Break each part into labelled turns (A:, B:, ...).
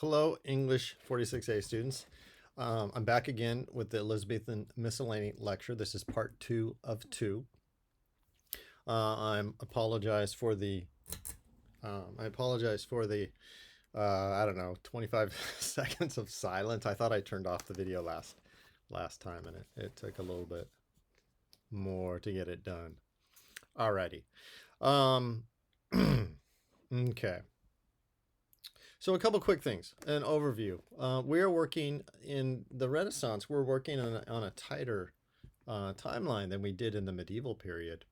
A: Hello, English 46A students. I'm back again with the Elizabethan Miscellany lecture. This is part 2 of 2. I apologize for the I don't know, 25 seconds of silence. I thought I turned off the video last time, and it took a little bit more to get it done. Alrighty. Okay. So a couple quick things, an overview. We are working in the Renaissance. We're working on a tighter timeline than we did in the medieval period,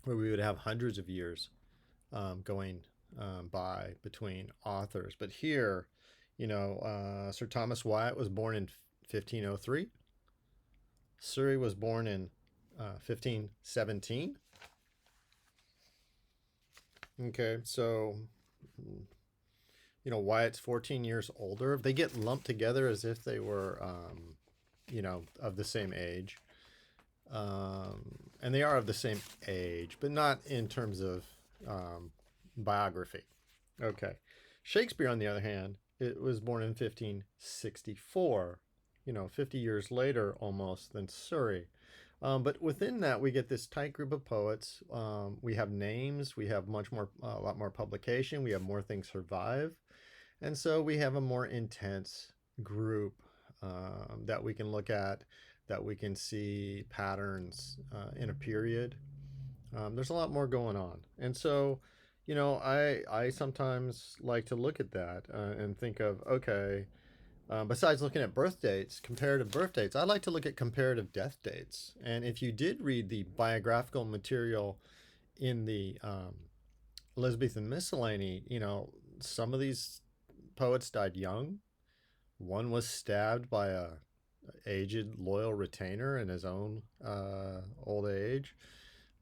A: where we would have hundreds of years going by between authors. But here, Sir Thomas Wyatt was born in 1503. Surrey was born in 1517. Okay, so Wyatt's 14 years older. They get lumped together as if they were, of the same age. And they are of the same age, but not in terms of biography. Okay. Shakespeare, on the other hand, it was born in 1564, 50 years later almost than Surrey. But within that, we get this tight group of poets. We have names. We have a lot more publication. We have more things survive. And so we have a more intense group that we can look at, that we can see patterns in a period. There's a lot more going on. And so, I sometimes like to look at that and think of, okay, besides looking at birth dates, comparative birth dates, I like to look at comparative death dates. And if you did read the biographical material in the Elizabethan Miscellany, some of these poets died young. One was stabbed by a aged loyal retainer in his own old age.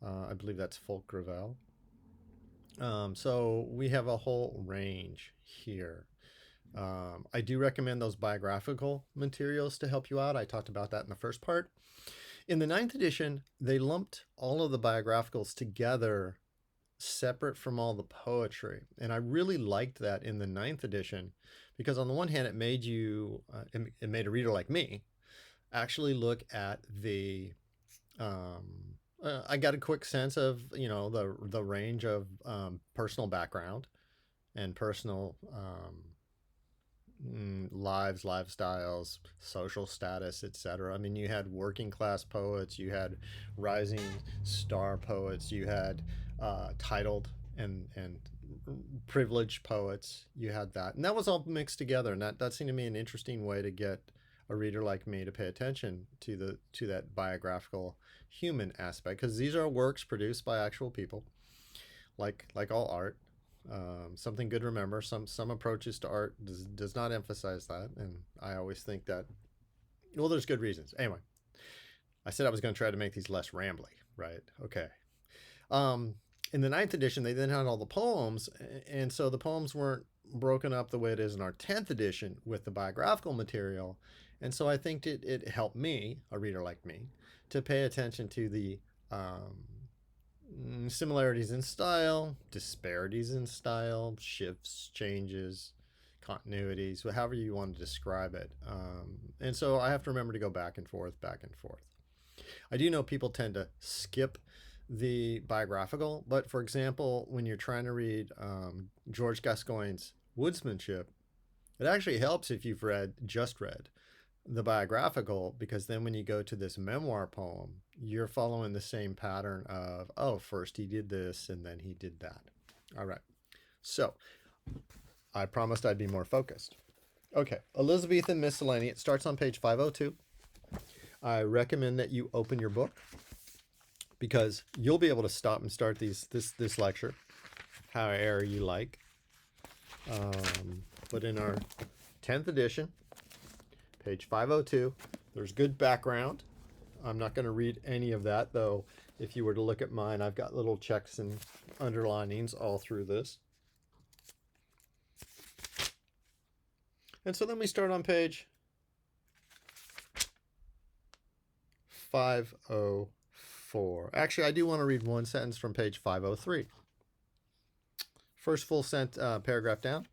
A: I believe that's Fulk Gravel. So we have a whole range here. I do recommend those biographical materials to help you out. I talked about that in the first part. In the 9th edition, they lumped all of the biographicals together, separate from all the poetry. And I really liked that in the 9th edition, because on the one hand, it made a reader like me actually look at the I got a quick sense of the range of personal background and personal lives, lifestyles, social status, etc. I mean, you had working class poets, you had rising star poets, you had titled and privileged poets. You had that, and that was all mixed together, and that seemed to me an interesting way to get a reader like me to pay attention to that biographical human aspect, because these are works produced by actual people, like all art. Something good to remember, some approaches to art does not emphasize that, and I always think that, well, there's good reasons. Anyway, I said I was going to try to make these less rambly, right? Okay. In the 9th edition, they then had all the poems, and so the poems weren't broken up the way it is in our 10th edition with the biographical material. And so I think it helped me, a reader like me, to pay attention to the similarities in style, disparities in style, shifts, changes, continuities, however you want to describe it. And so I have to remember to go back and forth, back and forth. I do know people tend to skip the biographical, but for example, when you're trying to read George Gascoigne's Woodsmanship, it actually helps if you've just read the biographical, because then when you go to this memoir poem, you're following the same pattern of, oh, first he did this and then he did that. All right. So I promised I'd be more focused. Okay. Elizabethan Miscellany. It starts on page 502. I recommend that you open your book, because you'll be able to stop and start this lecture however you like. But in our 10th edition, page 502, there's good background. I'm not going to read any of that, though. If you were to look at mine, I've got little checks and underlinings all through this. And so then we start on page 504. Actually, I do want to read one sentence from page 503. First full paragraph down.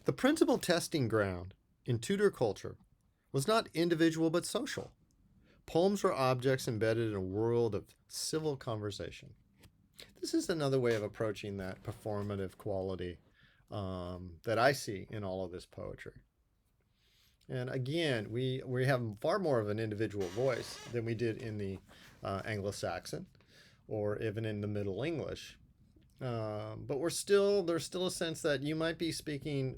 A: The principal testing ground in Tudor culture was not individual but social. Poems were objects embedded in a world of civil conversation. This is another way of approaching that performative quality that I see in all of this poetry. And again, we have far more of an individual voice than we did in the Anglo-Saxon or even in the Middle English. But there's still a sense that you might be speaking,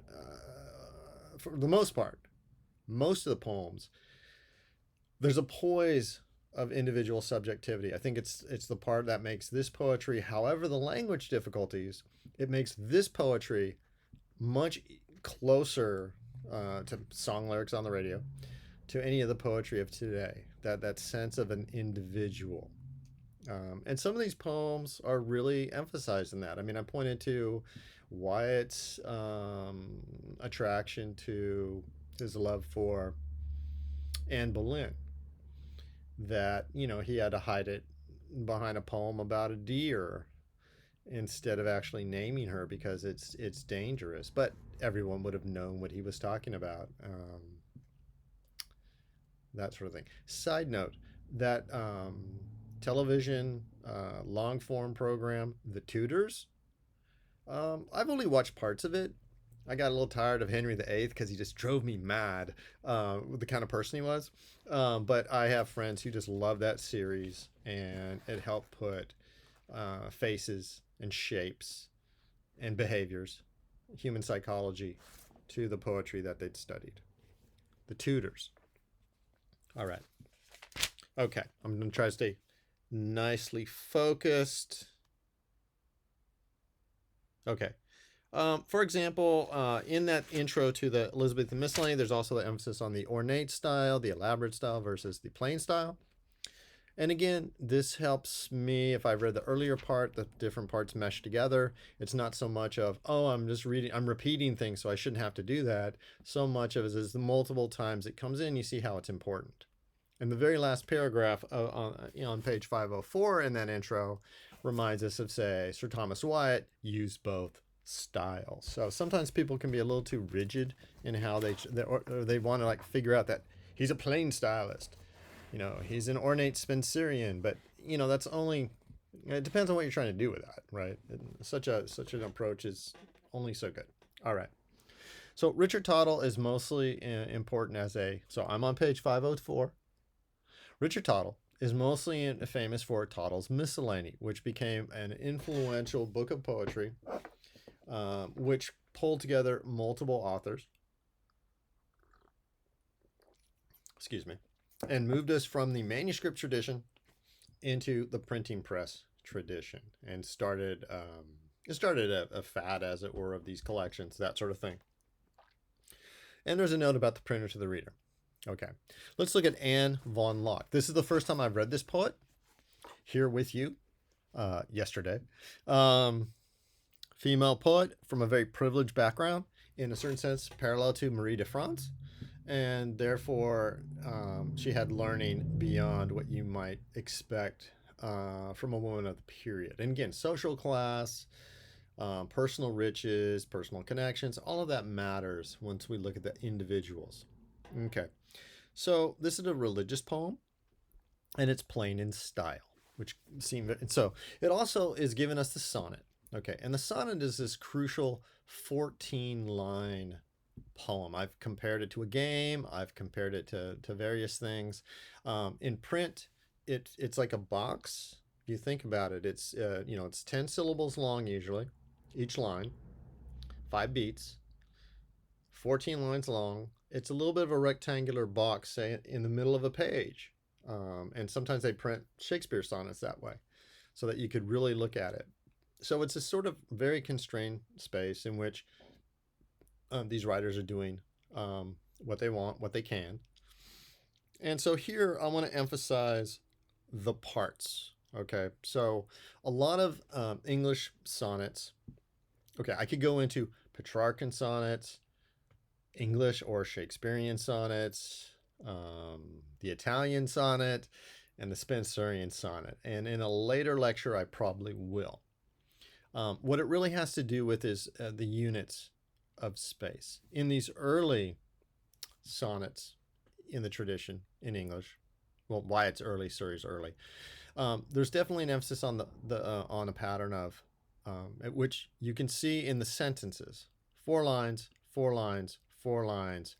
A: for the most part, most of the poems, there's a poise of individual subjectivity. I think it's the part that makes this poetry, however the language difficulties, it makes this poetry much closer to song lyrics on the radio, to any of the poetry of today. That sense of an individual. And some of these poems are really emphasized in that. I mean, I pointed to Wyatt's attraction to his love for Anne Boleyn, that, you know, he had to hide it behind a poem about a deer instead of actually naming her because it's dangerous. But everyone would have known what he was talking about. That sort of thing. Side note, that television long form program, The Tudors, I've only watched parts of it. I got a little tired of Henry VIII because he just drove me mad with the kind of person he was. But I have friends who just love that series, and it helped put faces and shapes and behaviors, human psychology, to the poetry that they'd studied. The Tudors. All right. Okay, I'm going to try to stay nicely focused. Okay. For example, in that intro to the Elizabethan Miscellany, there's also the emphasis on the ornate style, the elaborate style versus the plain style. And again, this helps me, if I've read the earlier part, the different parts mesh together. It's not so much of, oh, I'm repeating things, so I shouldn't have to do that. So much of it is the multiple times it comes in, you see how it's important. And the very last paragraph on page 504 in that intro reminds us of, say, Sir Thomas Wyatt used both styles. So sometimes people can be a little too rigid in how they want to like figure out that he's a plain stylist. You know, he's an ornate Spencerian, but you know, that's only, it depends on what you're trying to do with that, right? Such an approach is only so good. All right. So Richard Tottle is mostly important so I'm on page 504. Richard Tottle is mostly famous for Tottle's Miscellany, which became an influential book of poetry, which pulled together multiple authors, and moved us from the manuscript tradition into the printing press tradition, and started a fad, as it were, of these collections, that sort of thing. And there's a note about the printer to the reader. Okay, let's look at Anne von Locke. This is the first time I've read this poet here with you yesterday. Female poet from a very privileged background, in a certain sense parallel to Marie de France, and therefore she had learning beyond what you might expect from a woman of the period. And again, social class, personal riches, personal connections, all of that matters once we look at the individuals. Okay, so this is a religious poem, and it's plain in style, which seemed, so it also is giving us the sonnet. Okay, and the sonnet is this crucial 14-line poem. I've compared it to a game. I've compared it to various things. In print, it's like a box. If you think about it, it's it's 10 syllables long usually, each line, 5 beats, 14 lines long. It's a little bit of a rectangular box, say, in the middle of a page. And sometimes they print Shakespeare sonnets that way, so that you could really look at it. So it's a sort of very constrained space in which these writers are doing what they want, what they can. And so here I want to emphasize the parts. Okay, so a lot of English sonnets. Okay, I could go into Petrarchan sonnets, English or Shakespearean sonnets, the Italian sonnet, and the Spenserian sonnet. And in a later lecture, I probably will. What it really has to do with is the units of space. In these early sonnets in the tradition in English, well, why it's early, series early, there's definitely an emphasis on on a pattern of which you can see in the sentences: 4 lines, 4 lines, 4 lines,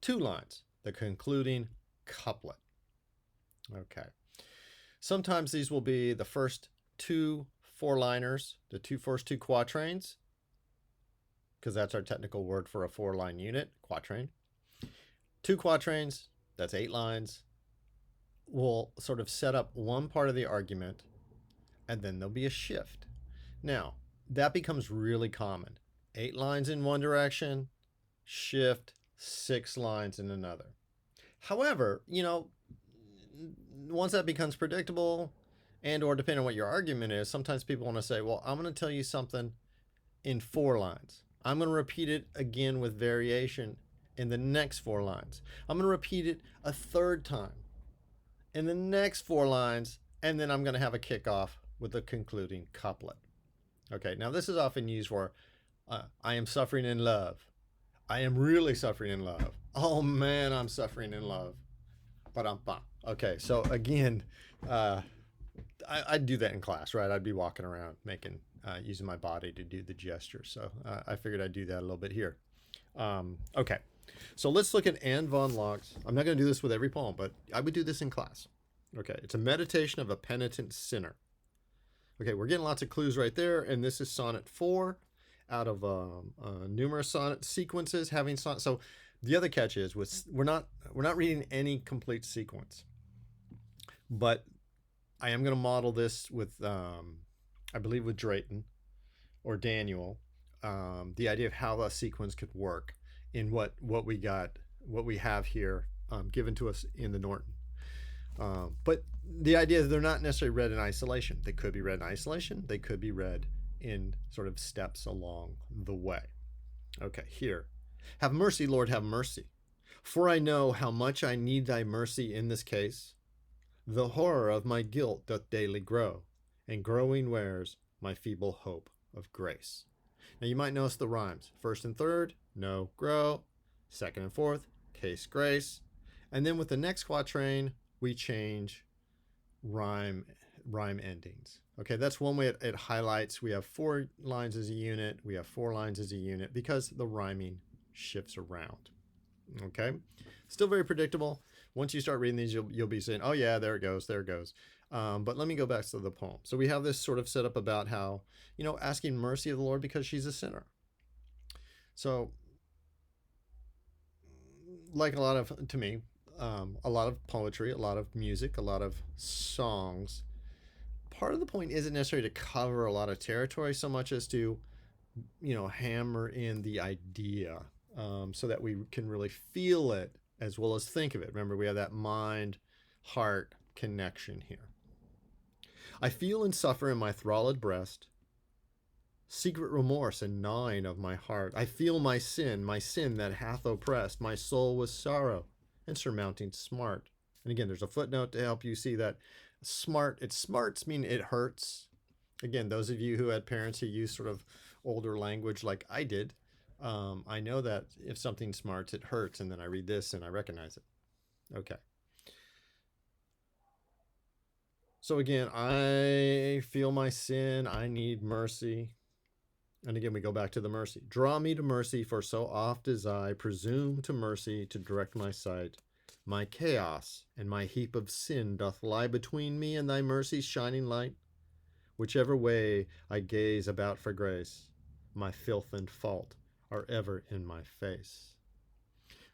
A: 2 lines, the concluding couplet. Okay. Sometimes these will be the first 2 4-liners, the first two quatrains, because that's our technical word for a 4-line unit, quatrain. 2 quatrains, that's 8 lines, will sort of set up one part of the argument, and then there'll be a shift. Now, that becomes really common. 8 lines in one direction, shift, 6 lines in another. However, once that becomes predictable, and or depending on what your argument is, sometimes people want to say, well, I'm going to tell you something in 4 lines. I'm going to repeat it again with variation in the next 4 lines. I'm going to repeat it a third time in the next 4 lines, and then I'm going to have a kickoff with a concluding couplet. Okay, now this is often used for I am suffering in love. I am really suffering in love. Oh man, I'm suffering in love. Ba-dum-bum. Okay, so again, I'd do that in class, right? I'd be walking around making, using my body to do the gesture. So I figured I'd do that a little bit here. Okay, so let's look at Anne von Locke's. I'm not going to do this with every poem, but I would do this in class. Okay, it's a meditation of a penitent sinner. Okay, we're getting lots of clues right there, and this is sonnet 4 out of numerous sonnet sequences having sonnet. So the other catch is we're not reading any complete sequence, but I am going to model this with I believe with Drayton or Daniel, the idea of how a sequence could work in what we have here given to us in the Norton. But the idea is they're not necessarily read in isolation. They could be read in isolation. They could be read in sort of steps along the way. Okay, here. Have mercy, Lord, have mercy. For I know how much I need thy mercy in this case. The horror of my guilt doth daily grow, and growing wears my feeble hope of grace. Now you might notice the rhymes. First and third, no, grow. Second and fourth, case, grace. And then with the next quatrain, we change rhyme endings. Okay, that's one way it highlights. We have 4 lines as a unit. We have 4 lines as a unit because the rhyming shifts around. Okay, still very predictable. Once you start reading these, you'll be saying, oh yeah, there it goes, there it goes. But let me go back to the poem. So we have this sort of set up about how, asking mercy of the Lord because she's a sinner. So like a lot of poetry, a lot of music, a lot of songs, part of the point isn't necessarily to cover a lot of territory so much as to, hammer in the idea so that we can really feel it as well as think of it. Remember, we have that mind-heart connection here. I feel and suffer in my thralled breast, secret remorse and gnawing of my heart. I feel my sin that hath oppressed my soul with sorrow and surmounting smart. And again, there's a footnote to help you see that smarts mean it hurts. Again, those of you who had parents who used sort of older language like I did, I know that if something smarts, it hurts, and then I read this and I recognize it. Okay. So again, I feel my sin, I need mercy. And again, we go back to the mercy. Draw me to mercy, for so oft as I presume to mercy to direct my sight, my chaos and my heap of sin doth lie between me and thy mercy's shining light. Whichever way I gaze about for grace, my filth and fault are ever in my face.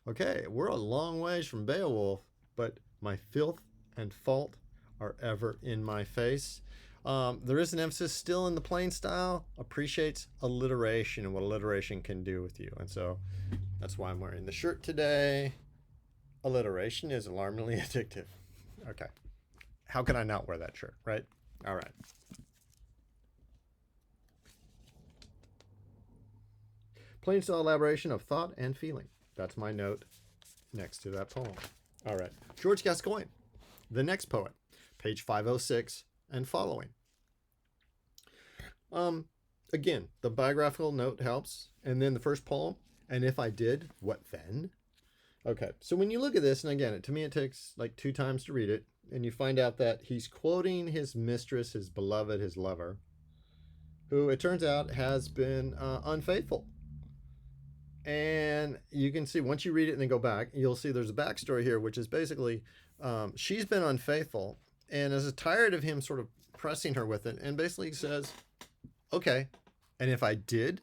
A: Okay, we're a long ways from Beowulf, but my filth and fault are ever in my face. There is an emphasis still in the plain style, appreciates alliteration and what alliteration can do with you. And so that's why I'm wearing the shirt today. Alliteration is alarmingly addictive. Okay. How can I not wear that shirt, right? All right. Plain style elaboration of thought and feeling. That's my note next to that poem. All right. George Gascoigne, the next poet, page 506 and following. again, the biographical note helps. And then the first poem, and if I did, what then? Okay, so when you look at this, and again, to me it takes like 2 times to read it, and you find out that he's quoting his mistress, his beloved, his lover, who it turns out has been unfaithful. And you can see, once you read it and then go back, you'll see there's a backstory here, which is basically she's been unfaithful and is tired of him sort of pressing her with it, and basically says, okay, and if I did,